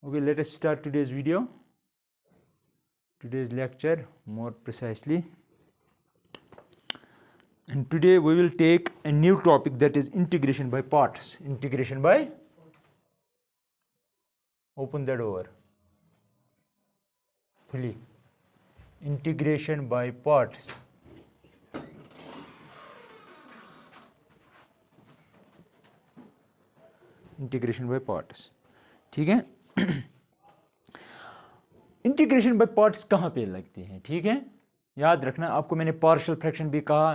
Okay, let us start today's video, today's lecture more precisely. And today we will take a new topic, that is integration by parts. Integration by, open that over, fully. Integration by parts. Integration by parts, ठीक है। Integration by parts कहाँ पे लगती है, ठीक है। याद रखना, आपको मैंने पार्शियल फ्रैक्शन भी कहा,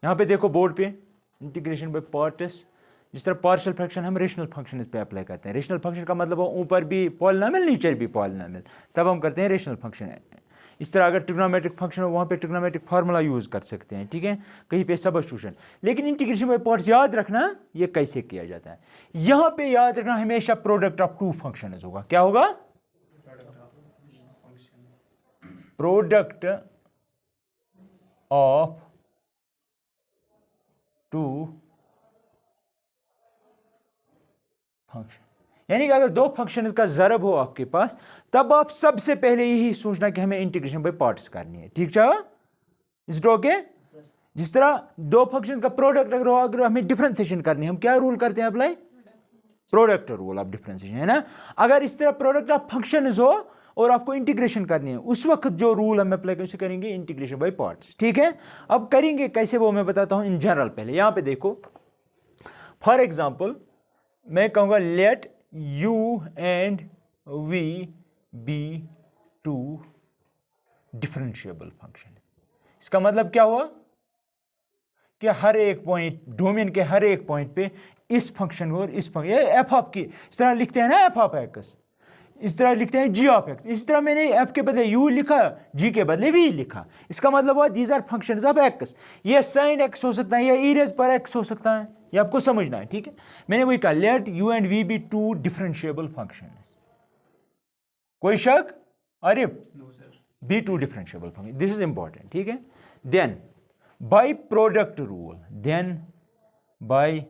यहाँ पे देखो बोर्ड पे, इंटीग्रेशन बाय पार्ट्स। जिस तरह पार्शियल फ्रैक्शन हम रेशनल फंक्शन पे अप्लाई करते हैं। रेशनल फंक्शन का मतलब ऊपर भी पॉलिनोमियल नीचे भी पॉलिनोमियल, तब हम करते हैं रेशनल फंक्शन। इस तरह अगर ट्रिग्नोमेट्रिक फंक्शन हो वहाँ पे ट्रिग्नोमेट्रिक फार्मूला यूज़ कर सकते हैं, ठीक है, कहीं पे सब्स्टिट्यूशन। लेकिन इंटीग्रेशन बाय पार्ट्स याद रखना ये कैसे किया जाता है। यहाँ पे याद रखना हमेशा प्रोडक्ट ऑफ टू फंक्शंस होगा। क्या होगा? प्रोडक्ट ऑफ टू फंक्शन, यानी कि अगर दो फंक्शन का ज़रब हो आपके पास, तब आप सबसे पहले यही सोचना कि हमें इंटीग्रेशन बाय पार्ट्स करनी है, ठीक है। Is it okay? जिस तरह दो फंक्शन का प्रोडक्ट अगर हो, अगर हमें डिफरेंशिएशन करनी है, हम क्या रूल करते हैं apply? Product rule of differentiation, है ना। अगर इस तरह प्रोडक्ट ऑफ फंक्शन हो और आपको इंटीग्रेशन करनी है, उस वक्त जो रूल हम अप्लाई कैसे करेंगे? इंटीग्रेशन बाय पार्ट्स, ठीक है। अब करेंगे कैसे वो मैं बताता हूं इन जनरल। पहले यहां पे देखो, फॉर एग्जांपल मैं कहूंगा let u and v be two differentiable function. इसका मतलब क्या हुआ कि हर एक पॉइंट, डोमेन के हर एक पॉइंट पे इस फंक्शन और इस फंक्शन, ये एफ ऑफ की इस तरह लिखते हैं ना, एफ ऑफ एक्स, इस तरह लिखते हैं जी ऑफ एक्स। इस तरह मैंने एफ के बदले यू लिखा, जी के बदले वी लिखा। इसका मतलब हुआ these are functions of x. ये साइन एक्स हो सकता है या ई रेज पर एक्स हो सकता है, ये आपको समझना है, ठीक है। मैंने वही कहा, let u and v be two differentiable functions. कोई शक? अरे be two differentiable function, this is important, ठीक है। Then by product rule, then by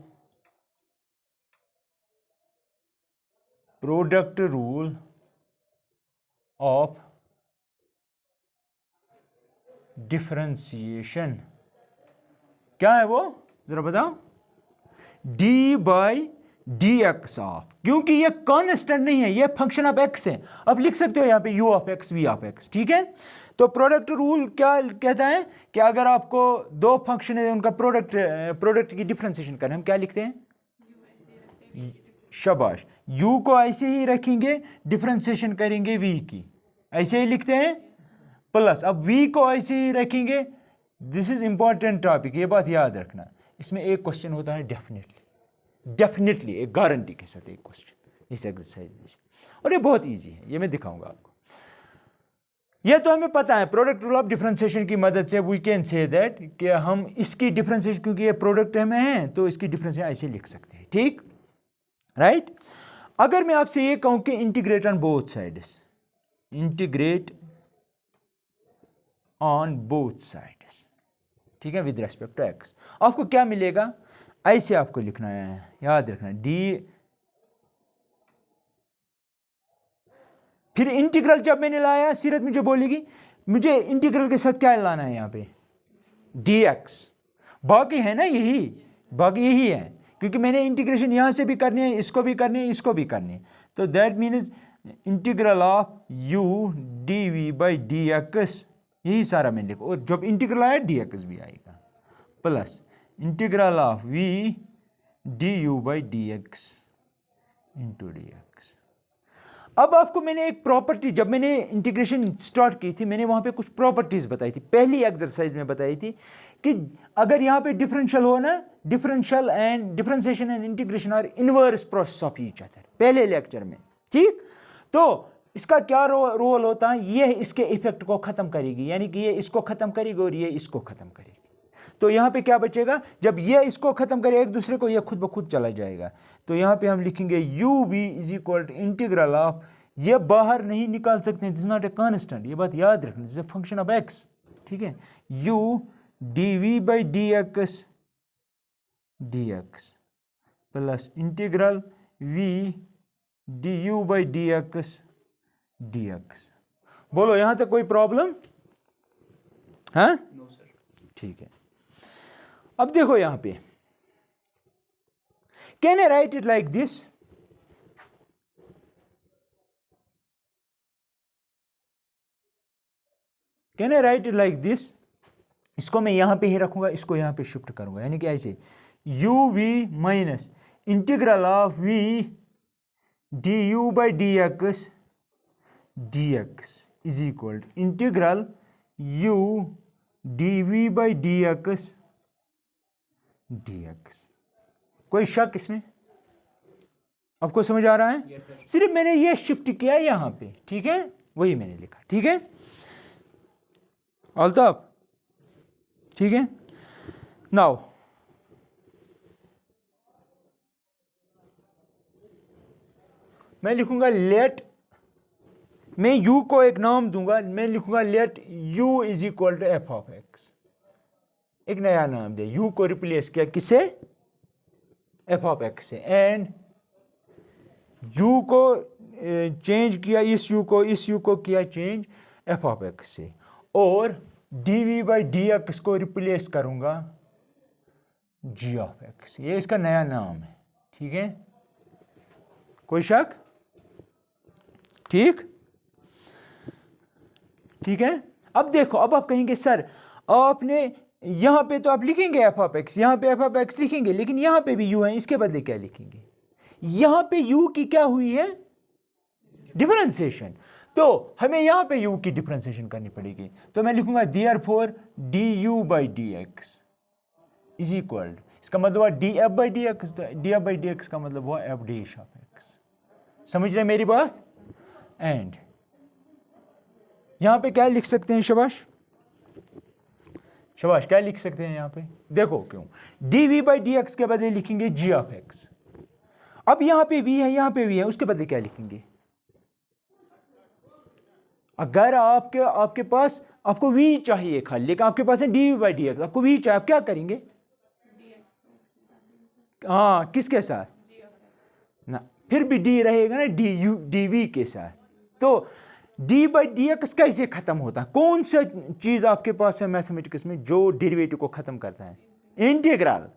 product rule of differentiation, क्या है वो जरा बताओ? D by d x of, क्योंकि ये कॉन्स्टेंट नहीं है, ये फंक्शन ऑफ एक्स है। अब लिख सकते हो यहाँ पे u of x, v of x, ठीक है। तो प्रोडक्ट रूल क्या कहता है कि अगर आपको दो फंक्शन है उनका प्रोडक्ट की डिफरेंशिएशन करें, हम क्या लिखते हैं? शाबाश, u को ऐसे ही रखेंगे, डिफरेंशिएशन करेंगे v की, ऐसे ही लिखते हैं, प्लस अब v को ऐसे ही रखेंगे। दिस इज इंपॉर्टेंट टॉपिक, ये बात याद रखना। इसमें एक क्वेश्चन होता है डेफिनेटली एक गारंटी के साथ एक क्वेश्चन इस एक्सरसाइज में, और ये बहुत इजी है, ये मैं दिखाऊंगा आपको। ये तो हमें पता है प्रोडक्ट रूल ऑफ डिफरेंशिएशन की मदद से वी कैन से दैट कि हम इसकी डिफरेंशिएशन, क्योंकि ये प्रोडक्ट में है तो इसकी डिफरेंशिएशन ऐसे लिख सकते हैं, ठीक, राइट। अगर मैं आपसे ये कहूं कि integrate on both sides, integrate on both sides, ठीक है, विद रेस्पेक्ट टू एक्स, आपको क्या मिलेगा? ऐसे आपको लिखना है, याद रखना, डी, फिर इंटीग्रल जब मैंने लाया, सीरत मुझे बोलेगी मुझे इंटीग्रल के साथ क्या लाना है यहाँ पे? D x. बाकी है ना यही, बाकी यही है, क्योंकि मैंने इंटीग्रेशन यहाँ से भी करनी है, इसको भी करनी है, इसको भी करनी है। तो that means integral of u d v by d x, यही सारा मैं लिखो, और जब इंटीग्रल आया डी एक्स भी आएगा, plus integral of v d u by d x into d x. अब आपको मैंने एक प्रॉपर्टी, जब मैंने इंटीग्रेशन स्टार्ट की थी, मैंने वहाँ पे कुछ प्रॉपर्टीज बताई थी, पहली एक्सरसाइज में बताई थी कि अगर यहाँ पे डिफरेंशियल हो ना, differential and differentiation and integration are inverse process of each other, पहले लेक्चर में, ठीक। तो इसका क्या रोल होता है? ये इसके इफेक्ट को खत्म करेगी, यानी कि ये इसको खत्म करेगी और ये इसको खत्म करेगी। तो यहाँ पे क्या बचेगा? जब ये इसको खत्म करे एक दूसरे को, ये खुद ब खुद चला जाएगा। तो यहाँ पे हम लिखेंगे u v is equal to integral of, ये बाहर नहीं निकाल सकते, this is not a constant, ये बात याद रखना, this is a function of x, ठीक है। U d v by d x plus integral v d u by d x d x. बोलो यहां तक कोई प्रॉब्लम? हाँ ठीक है। अब देखो यहां पे, can I right it like this? Can I right it like this? इसको मैं यहां पे ही रखूंगा, इसको यहां पे शिफ्ट करूंगा, यानी कि ऐसे u v minus integral of v d u by d x is equal integral u d v by d x. कोई शक इसमें? आपको समझ आ रहा है? yes, सिर्फ मैंने ये शिफ्ट किया यहां पे, ठीक है, वही मैंने लिखा, ठीक है अल्ताफ, ठीक है। नाउ मैं लिखूंगा लेट, मैं u को एक नाम दूंगा, मैं लिखूंगा let u is equal to f of x. एक नया नाम दे, u को रिप्लेस किया किससे? एफ ऑफ एक्स से, एंड u को चेंज किया, इस u को किया चेंज एफ ऑफ एक्स से, और dv बाई डी एक्स को रिप्लेस करूंगा g ऑफ एक्स। ये इसका नया नाम है, ठीक है, कोई शक? ठीक है। अब देखो, अब आप कहेंगे सर आपने यहां पे तो आप लिखेंगे एफ ऑफ एक्स, यहां पे एफ ऑफ एक्स लिखेंगे, लेकिन यहां पे भी u है, इसके बदले क्या लिखेंगे? यहां पे u की क्या हुई है? डिफरेंशिएशन। तो हमें यहां पे u की डिफरेंशिएशन करनी पड़ेगी, तो मैं लिखूंगा therefore D u by d x is equal, इसका मतलब हुआ D F by d x, D F by d x का मतलब हुआ एफ डी ऑफ एक्स। समझ रहे मेरी बात? एंड यहां पे क्या लिख सकते हैं? शाबाश क्या लिख सकते हैं यहां पे? देखो क्यों, d v by d x के बदले लिखेंगे जी ऑफ एक्स। अब यहां पे v है, यहां पे v है, उसके बदले क्या लिखेंगे? अगर आपके पास आपको v चाहिए खाली, लेकिन आपके पास है d v by d x, आपको v चाहिए, आप क्या करेंगे? हाँ, किसके साथ ना, फिर भी d रहेगा ना, डी यू डी वी के साथ। तो d बाई डी एक्स कैसे खत्म होता है? कौन सा चीज आपके पास है मैथमेटिक्स में जो डेरिवेटिव को खत्म करता है? इंटीग्रल।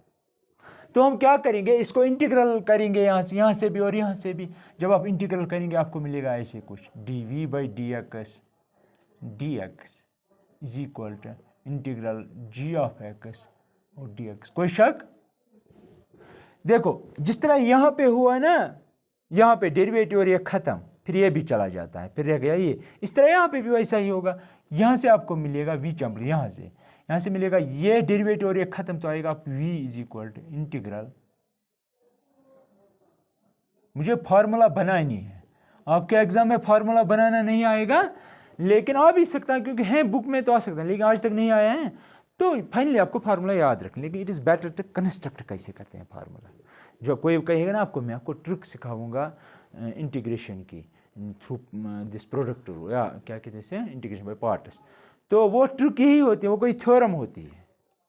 तो हम क्या करेंगे, इसको इंटीग्रल करेंगे यहाँ से भी और यहाँ से भी। जब आप इंटीग्रल करेंगे आपको मिलेगा ऐसे कुछ, d v by d x is equal to integral g of x और डी एक्स। कोई शक? देखो जिस तरह यहाँ पे हुआ ना, यहाँ पे डेरिवेटिव और ये खत्म, फिर ये भी चला जाता है, फिर रह गया ये, इस तरह यहाँ पे भी वैसा ही होगा। यहाँ से आपको मिलेगा v चंपल, यहाँ से मिलेगा ये डेरिवेटिव और ये खत्म, तो आएगा आप v is equal to integral. मुझे फार्मूला बनानी है, आपके एग्जाम में फार्मूला बनाना नहीं आएगा, लेकिन आ भी सकता है क्योंकि है बुक में तो आ सकता है, लेकिन आज तक नहीं आया है, तो फाइनली आपको फार्मूला याद रखें। लेकिन it is better to construct कैसे करते हैं फार्मूला। जो कोई कहेगा ना आपको, मैं आपको ट्रिक सिखाऊंगा इंटीग्रेशन की थ्रू दिस प्रोडक्ट रूल, या क्या कहते हैं इंटीग्रेशन बाय पार्ट्स, तो वो ट्रिक यही होती है, वो कोई थ्योरम होती है,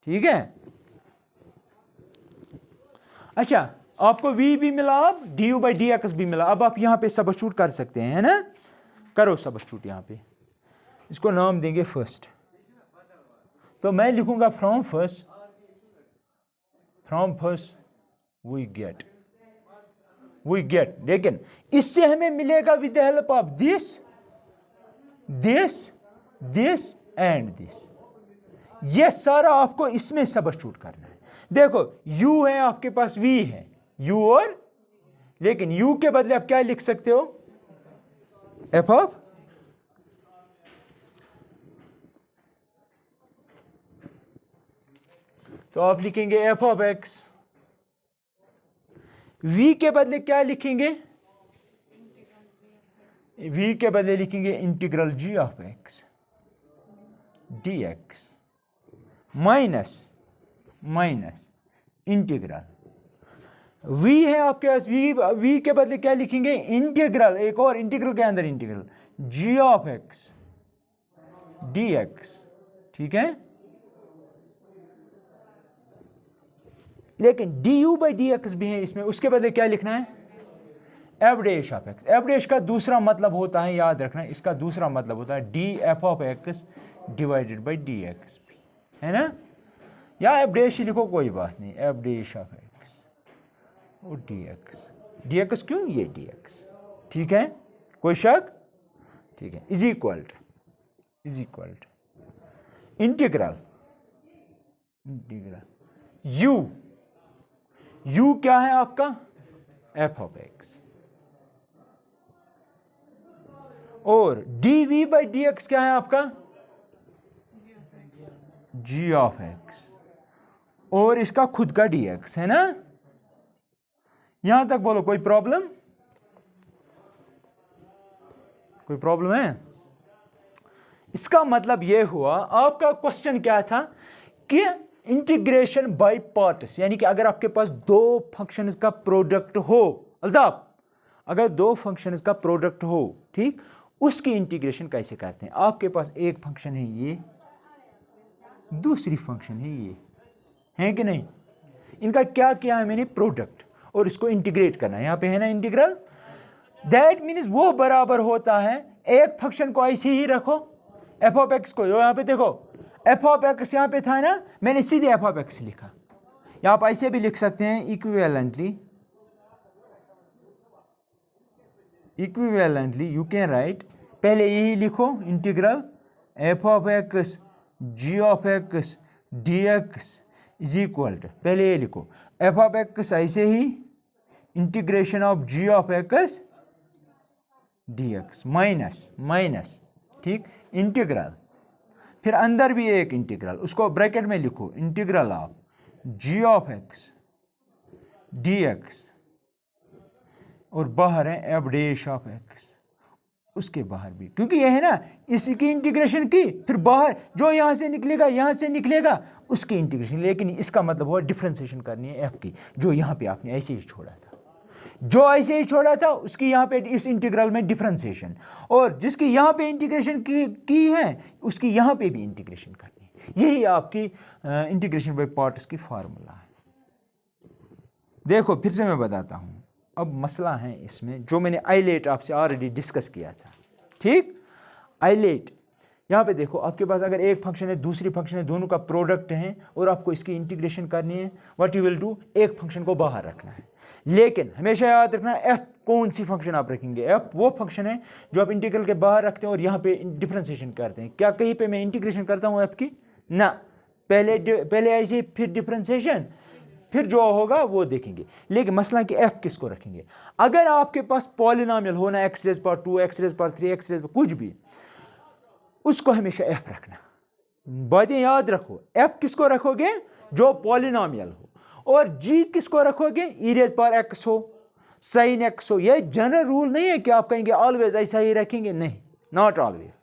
ठीक है। अच्छा, आपको v भी मिला, अब D u by d x भी मिला। अब आप यहाँ पे सबस्टिट्यूट कर सकते हैं, है ना, करो सबस्टिट्यूट। यहाँ पे इसको नाम देंगे फर्स्ट, तो मैं लिखूंगा फ्रॉम फर्स्ट वी गेट, लेकिन इससे हमें मिलेगा with the help of this and this. ये सारा आपको इसमें सबस्टिट्यूट करना है। देखो u है आपके पास, v है, u और, लेकिन u के बदले आप क्या लिख सकते हो? f ऑफ, तो आप लिखेंगे f ऑफ x। v के बदले क्या लिखेंगे? v के बदले लिखेंगे integral g of x dx minus integral v है आपके पास, v के बदले क्या लिखेंगे? इंटीग्रल, एक और इंटीग्रल के अंदर integral g of x dx, ठीक है। लेकिन du बाई डी एक्स भी है इसमें, उसके बदले क्या लिखना है? F dash of x. F dash का दूसरा मतलब होता है, याद रखना, इसका दूसरा मतलब होता है D F of x divided by d x, है ना, या एफ डैश ही लिखो कोई बात नहीं, एफ डैश ऑफ एक्स और डी एक्स। डी एक्स क्यों, ये डी एक्स, ठीक है, कोई शक, ठीक है, is equal to integral u क्या है आपका, एफ ऑफ एक्स, और d v by d x क्या है आपका, जी ऑफ एक्स, और इसका खुद का डी एक्स, है ना। यहां तक बोलो कोई प्रॉब्लम, कोई प्रॉब्लम है। इसका मतलब यह हुआ, आपका क्वेश्चन क्या था कि इंटीग्रेशन बाय पार्ट्स, यानी कि अगर आपके पास दो फंक्शंस का प्रोडक्ट हो, अल्ताफ अगर दो फंक्शंस का प्रोडक्ट हो, ठीक, उसकी इंटीग्रेशन कैसे करते हैं। आपके पास एक फंक्शन है ये, दूसरी फंक्शन है ये, है कि नहीं, इनका क्या किया है मैंने, प्रोडक्ट, और इसको इंटीग्रेट करना है, यहां पे है ना इंटीग्रल। दैट मीन्स वो बराबर होता है, एक फंक्शन को ऐसे ही रखो, एफ ऑफ एक्स को, यहां पे देखो एफ ऑफ एक्स यहां पे था ना, मैंने सीधे एफ ऑफ एक्स लिखा, या आप ऐसे भी लिख सकते हैं इक्विवेलेंटली यू कैन राइट, पहले यही लिखो integral f of x g of x d x is equal to, पहले ये लिखो एफ ऑफ एक्स ऐसे ही integration of g of x d x minus, ठीक, इंटीग्रल, फिर अंदर भी एक इंटीग्रल, उसको ब्रैकेट में लिखो, integral of g of x d x, और बाहर है एफ डैश ऑफ एक्स, उसके बाहर भी, क्योंकि यह है ना, इसकी इंटीग्रेशन की, फिर बाहर जो यहां से निकलेगा उसकी इंटीग्रेशन, लेकिन इसका मतलब हुआ डिफरेंशिएशन करनी है एफ की, जो यहां पे आपने ऐसे ही छोड़ा था, उसकी यहां पे इस इंटीग्रल में डिफरेंशिएशन, और जिसकी यहां पे इंटीग्रेशन की है उसकी यहां पे भी इंटीग्रेशन करनी है। यही आपकी इंटीग्रेशन बाय पार्ट्स की फार्मूला है। देखो फिर से मैं बताता हूं, अब मसला है इसमें जो मैंने आइलेट आपसे ऑलरेडी डिस्कस किया था, ठीक, आइलेट, यहाँ पे देखो आपके पास अगर एक फंक्शन है दूसरी फंक्शन है, दोनों का प्रोडक्ट है और आपको इसकी इंटीग्रेशन करनी है, व्हाट यू विल डू, एक फंक्शन को बाहर रखना है, लेकिन हमेशा याद रखना एफ कौन सी फंक्शन आप रखेंगे, एफ वो फंक्शन है जो आप इंटीग्रल के बाहर रखते हैं और यहाँ पे डिफरेंशिएशन करते हैं। क्या कहीं पे मैं इंटीग्रेशन करता हूँ एफ की, ना, पहले ऐसे फिर डिफरेंशिएशन, फिर जो होगा वो देखेंगे, लेकिन मसला कि एफ किसको रखेंगे। अगर आपके पास पॉलिनोमियल होना x raise power 2 x raise power 3 x raise कुछ भी, उसको हमेशा एफ रखना, बातें याद रखो, एफ किसको रखोगे, जो पॉलिनोमियल हो, और जी किसको रखोगे, ई रेज़ पावर एक्स हो, साइन एक्स हो। ये जनरल रूल नहीं है कि आप कहेंगे ऑलवेज ऐसा ही रखेंगे, नहीं, नॉट ऑलवेज,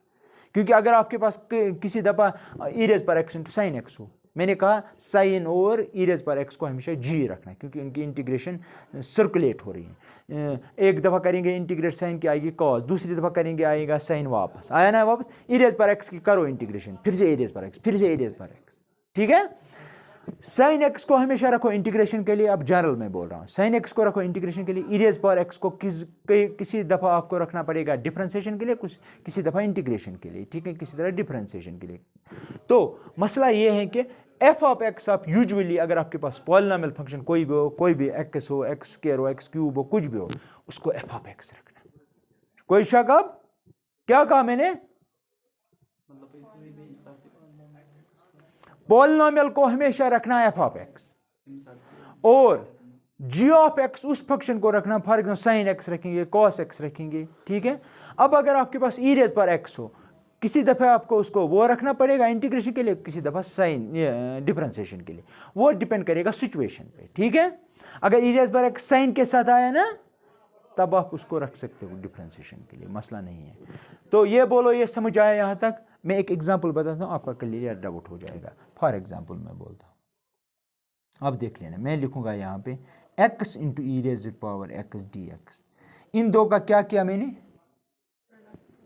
क्योंकि अगर आपके पास किसी दफ़ा ई raise power x into sine x हो, मैंने कहा साइन और ई रेज़ पावर एक्स को हमेशा जी रखना है, क्योंकि उनकी इंटीग्रेशन सर्कुलेट हो रही है। एक दफ़ा करेंगे इंटीग्रेट साइन की आएगी कॉस, दूसरी दफ़ा करेंगे आएगा साइन, वापस आया ना, वापस ई रेज़ पावर एक्स की करो इंटीग्रेशन, फिर से ई रेज़ पावर एक्स, फिर से ई रेज़ पावर एक्स, ठीक है। साइन एक्स को हमेशा रखो इंटीग्रेशन के लिए, अब जनरल में बोल रहा हूँ, साइन एक्स को रखो इंटीग्रेशन के लिए, ई रेज़ पावर एक्स को किसी दफ़ा आपको रखना पड़ेगा डिफरेंशिएशन के लिए, किसी दफ़ा इंटीग्रेशन के लिए, ठीक है, किसी तरह डिफरेंशिएशन के लिए। तो मसला ये है कि एफ ऑफ एक्स आप यूजुअली अगर आपके पास पॉलिनोमियल फंक्शन कोई भी एक्स हो, एक्स स्क्वायर हो, एक्स क्यूब हो, कुछ भी हो, उसको एफ ऑफ एक्स रखना। कोई शक, अब क्या कहा मैंने, पॉलिनोमियल को हमेशा रखना एफ ऑफ एक्स, और जी ऑफ एक्स उस फंक्शन को रखना, फॉर एग्जाम्पल साइन एक्स रखेंगे, कॉस एक्स रखेंगे, ठीक है। अब अगर आपके पास ई रेज़ पावर एक्स हो, किसी दफ़ा आपको उसको वो रखना पड़ेगा इंटीग्रेशन के लिए, किसी दफ़ा साइन डिफरेंशिएशन के लिए, वो डिपेंड करेगा सिचुएशन पे, ठीक है। अगर e raise power x sine के साथ आया ना, तब आप उसको रख सकते हो डिफरेंशिएशन के लिए, मसला नहीं है। तो ये बोलो, ये समझ आया यहाँ तक। मैं एक एग्जांपल बताता हूँ, आपका क्लियर डाउट हो जाएगा। फॉर एग्जांपल मैं बोलता हूँ, अब देख लेना, मैं लिखूंगा यहाँ पे x into e raise power x d x, इन दो का क्या किया मैंने,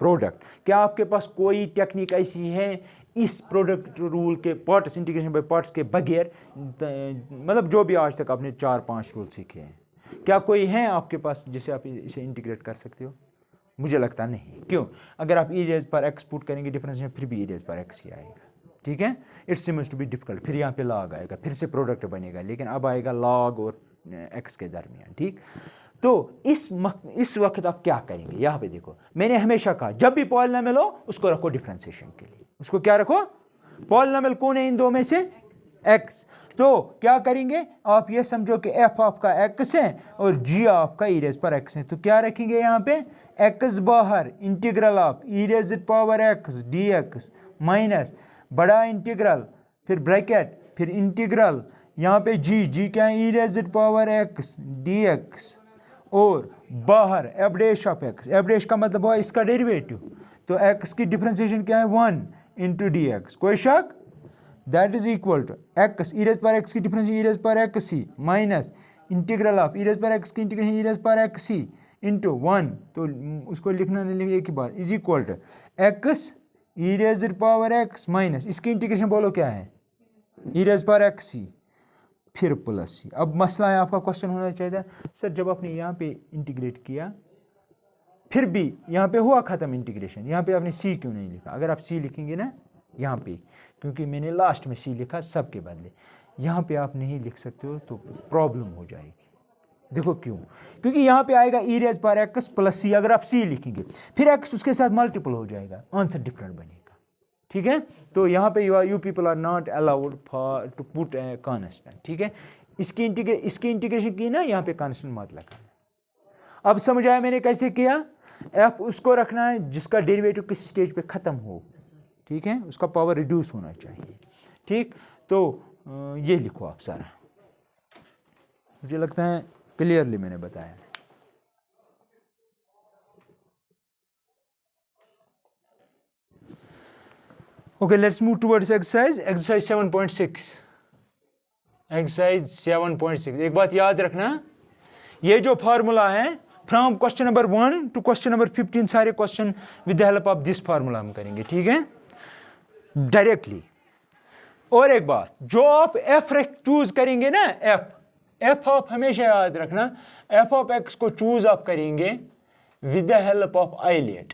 प्रोडक्ट। क्या आपके पास कोई टेक्निक ऐसी है इस प्रोडक्ट रूल के, पार्ट्स इंटीग्रेशन बाय पार्ट्स के बगैर, मतलब जो भी आज तक आपने 4-5 रूल सीखे हैं, क्या कोई है आपके पास जिसे आप इसे इंटीग्रेट कर सकते हो? मुझे लगता नहीं। क्यों? अगर आप ई रेज पर एक्स पुट करेंगे डिफरेंशिएशन, फिर भी ई रेज पर एक्स ही आएगा। ठीक है, it's seems to be difficult. फिर यहाँ पे लॉग आएगा, फिर से प्रोडक्ट बनेगा, लेकिन अब आएगा लॉग और एक्स के दरमियान। ठीक, तो इस वक्त आप क्या करेंगे? यहाँ पे देखो, मैंने हमेशा कहा जब भी पॉलिनोमियल हो उसको रखो डिफरेंशिएशन के लिए। उसको क्या रखो? पॉलिनोमियल कौन है इन दो में से? एक्स। तो क्या करेंगे आप? ये समझो कि एफ आपका एक्स है और जी आपका ई रेज पर एक्स है, तो क्या रखेंगे यहाँ पे? एक्स बाहर, integral of e raise power x d x minus बड़ा इंटीग्रल, फिर ब्रैकेट, फिर इंटीग्रल, यहाँ पे जी क्या है? ई raise power x d x, और बाहर F dash of x. F dash का मतलब हुआ इसका डेरिवेटिव, तो एक्स की डिफरेंशिएशन क्या है? 1 इंटू डी एक्स। कोई शक? That is equal to x e raise पर एक्स की डिफरेंशिएशन ई रेज पर x c minus integral of e raise पर एक्स की इंटीग्रेशन ई रेज पर एक्स सी इंटू 1, तो उसको लिखना नहीं लिखे एक ही बार, is equal to x e raise power x minus इसकी इंटीग्रेशन बोलो क्या है? ई रेज पर एक्स सी फिर प्लस सी। अब मसला है, आपका क्वेश्चन होना चाहिए सर जब आपने यहाँ पे इंटीग्रेट किया फिर भी यहाँ पे हुआ ख़त्म इंटीग्रेशन, यहाँ पे आपने सी क्यों नहीं लिखा? अगर आप सी लिखेंगे ना यहाँ पे, क्योंकि मैंने लास्ट में सी लिखा सब के बदले, यहाँ पे आप नहीं लिख सकते हो तो प्रॉब्लम हो जाएगी। देखो क्यों? क्योंकि यहाँ पे आएगा ई रेज पर एक्स प्लस सी। अगर आप सी लिखेंगे फिर एक्स उसके साथ मल्टीपल हो जाएगा, आंसर डिफरेंट बनेगा। ठीक है, तो यहाँ पे you people are not allowed for to put constant. ठीक है, इसकी इंटीग्रेशन की ना, यहाँ पे कॉन्स्टेंट मत लगाना। अब समझ आया मैंने कैसे किया? एफ उसको रखना है जिसका डेरिवेटिव किस स्टेज पे ख़त्म हो। ठीक है, उसका पावर रिड्यूस होना चाहिए। ठीक, तो ये लिखो आप सारा, मुझे लगता है क्लियरली मैंने बताया। Okay, let's move towards exercise 7.6। exercise 7.6 एक बात याद रखना, ये जो फार्मूला है from question number 1 to question number 15 सारे question with the help of this formula हम करेंगे। ठीक है, डायरेक्टली। और एक बात, जो आप एफ चूज करेंगे ना, एफ आप हमेशा याद रखना, एफ ऑफ एक्स को चूज आप करेंगे with the help of ILATE.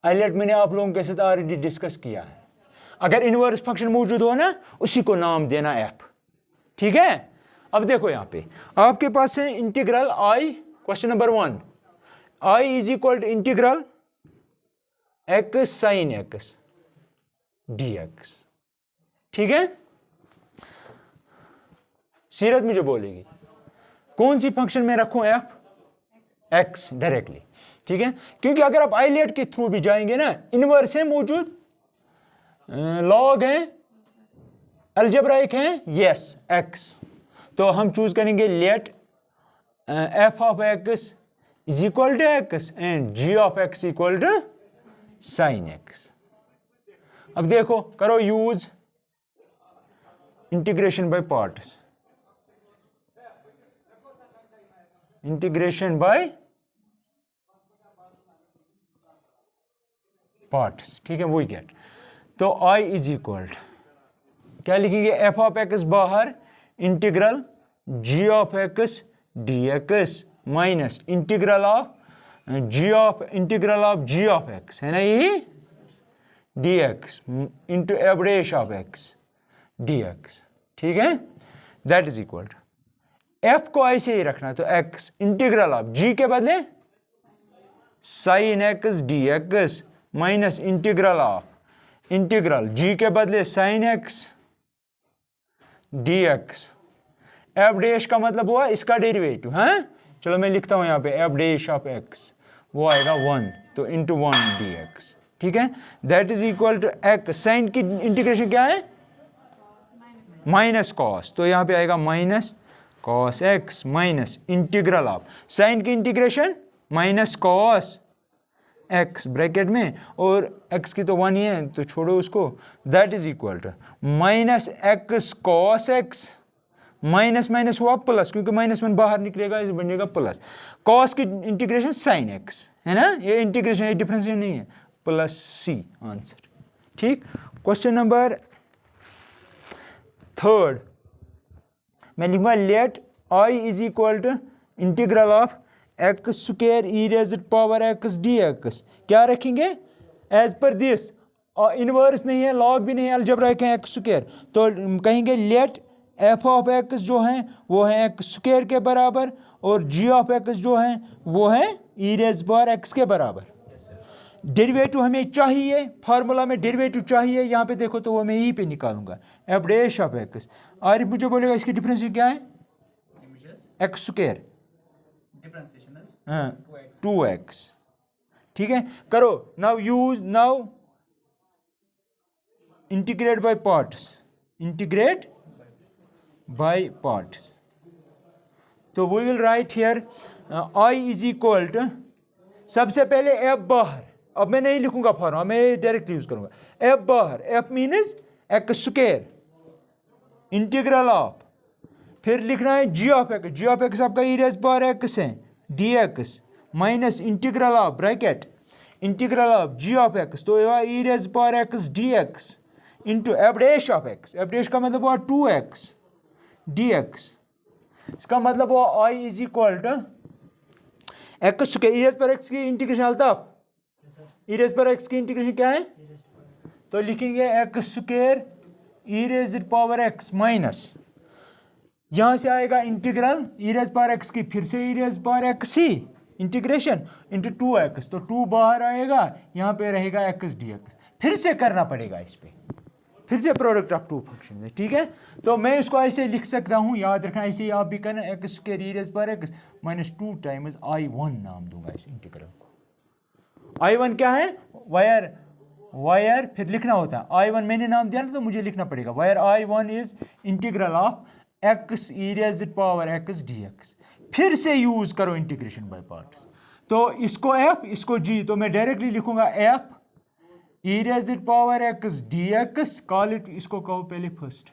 ILATE मैंने आप लोगों के साथ ऑलरेडी डिस्कस किया है। अगर इनवर्स फंक्शन मौजूद हो ना, उसी को नाम देना एफ। ठीक है, अब देखो यहाँ पे आपके पास है integral I, question number 1, I is equal to integral x sine x d x. ठीक है, सीरत मुझे बोलेगी कौन सी फंक्शन में रखूं एफ? X directly. ठीक है, क्योंकि अगर आप आइलेट के थ्रू भी जाएंगे ना, इनवर्स है मौजूद, लॉग है, अलजेब्राइक है, यस एक्स, तो हम चूज करेंगे let f of x is equal to x and g of x equal to sine x. अब देखो, करो use integration by parts, integration by parts. ठीक है, वही गेट। तो आई इज इक्वल क्या लिखेंगे? एफ ऑफ एक्स बाहर, integral g of x d x minus integral of g of x, है ना यही, d x into f dash of x d x. ठीक है, that is equal to f को ऐसे ही रखना, तो एक्स इंटीग्रल ऑफ जी के बदले sine x d x minus integral g के बदले sine x d x. F dash का मतलब हुआ इसका डेरिवेटिव। हाँ, चलो मैं लिखता हूं यहाँ पे एफ डैश ऑफ एक्स, वो आएगा 1, तो इंटू 1 डी एक्स। ठीक है, that is equal to x, sine की इंटीग्रेशन क्या है? माइनस कॉस, तो यहाँ पे आएगा minus cos x minus integral of sine की integration minus cos x bracket में, और एक्स की तो 1 ही है तो छोड़ो उसको, that is equal to minus x cos x, minus minus हुआ प्लस, क्योंकि माइनस में बाहर निकलेगा, इस बनेगा प्लस, कॉस की इंटीग्रेशन साइन एक्स, है ना, ये इंटीग्रेशन है, डिफरेंशिएशन नहीं है, प्लस सी आंसर। ठीक, क्वेश्चन नंबर 3 मैं लिखूंगा let I is equal to integral of x square e raised power x d x क्या रखेंगे एज पर दिस, इनवर्स नहीं है, लॉग भी नहीं है, अलजेब्रा है एक्स स्क्वायर, तो कहेंगे लेट एफ ऑफ एक्स जो है वो है एक्स स्क्वायर के बराबर और जी ऑफ एक्स जो है वो है ई रेज़ पावर एक्स के बराबर। डेरिवेटिव हमें चाहिए, फार्मूला में डेरिवेटिव चाहिए, यहाँ पे देखो तो वो मैं यहीं पे निकालूंगा एफ डैश ऑफ एक्स। और मुझे बोलेगा इसकी डिफरेंस क्या है एक्स स्क्वायर, हाँ 2x, ठीक है। करो now use, now integrate by parts, integrate by parts. तो we will write here i is equal to, सबसे पहले f बाहर, अब मैं नहीं लिखूंगा फॉर्मूला, मैं डायरेक्ट यूज करूंगा f बाहर, f means x square integral of, फिर लिखना है g of x, g of x आपका ई रेज़ पावर एक्स है dx minus integral of bracket integral of g of x, तो e raise power x dx into f dash of x, f dash का मतलब हुआ 2x dx, इसका मतलब हुआ i is equal to x square e raise power x की integration Altaf, ई raise power x की integration क्या है, तो लिखेंगे x square e raise power x minus, यहाँ से आएगा इंटीग्रल ई रेज़ पावर एक्स की, फिर से ई रेज़ पावर एक्स ही इंटीग्रेशन इंटू 2x, तो 2 बाहर आएगा, यहाँ पे रहेगा एक्स डी एक्स, फिर से करना पड़ेगा इस पे, फिर से प्रोडक्ट ऑफ टू फंक्शन है, ठीक है। तो मैं इसको ऐसे लिख सकता हूँ, याद रखना ऐसे ही आप भी करना, x square e raise power x minus 2 times I1 नाम दूंगा इस इंटीग्रल को। I1 क्या है, वायर, वायर फिर लिखना होता है I1, मैंने नाम दिया ना तो मुझे लिखना पड़ेगा, wire I1 is integral of x E raise power x d x, फिर से यूज करो इंटीग्रेशन बाय पार्ट्स, तो इसको f इसको g, तो मैं डायरेक्टली लिखूंगा f e raise power x d x, call it, इसको कहो पहले फर्स्ट,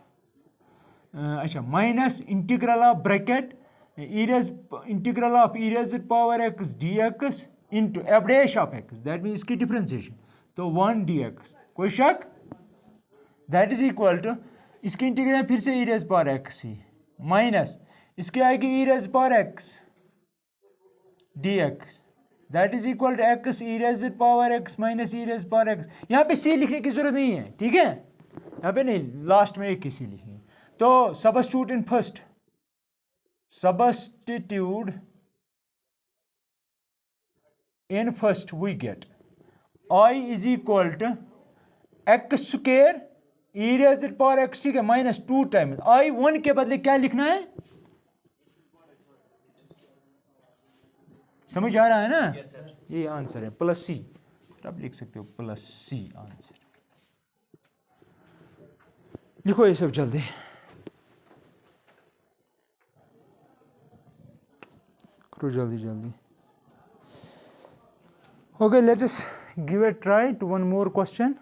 अच्छा minus integral of bracket integral of e raise power x d x into f dash of x, that mean इसकी differentiation, तो 1 dx, कोई शक, that is equal to इसकी integration फिर से ई रेज़ पावर एक्स ही minus इसकी आएगी e raise power x dx, that is equal to x E raise power x minus E raise power x. यहाँ पे सी लिखने की जरूरत नहीं है, ठीक है, यहाँ पे नहीं, लास्ट में एक ही सी लिखनी है। तो substitute in first, substitute in first we get i is equal to x square e raise power x, ठीक है, माइनस 2 टाइम्स I1 के बदले क्या लिखना है, समझ आ रहा है ना, yes, ये आंसर है प्लस सी, आप लिख सकते हो प्लस सी आंसर, लिखो ये सब जल्दी, करो जल्दी जल्दी। Okay, let us give a try to one more question.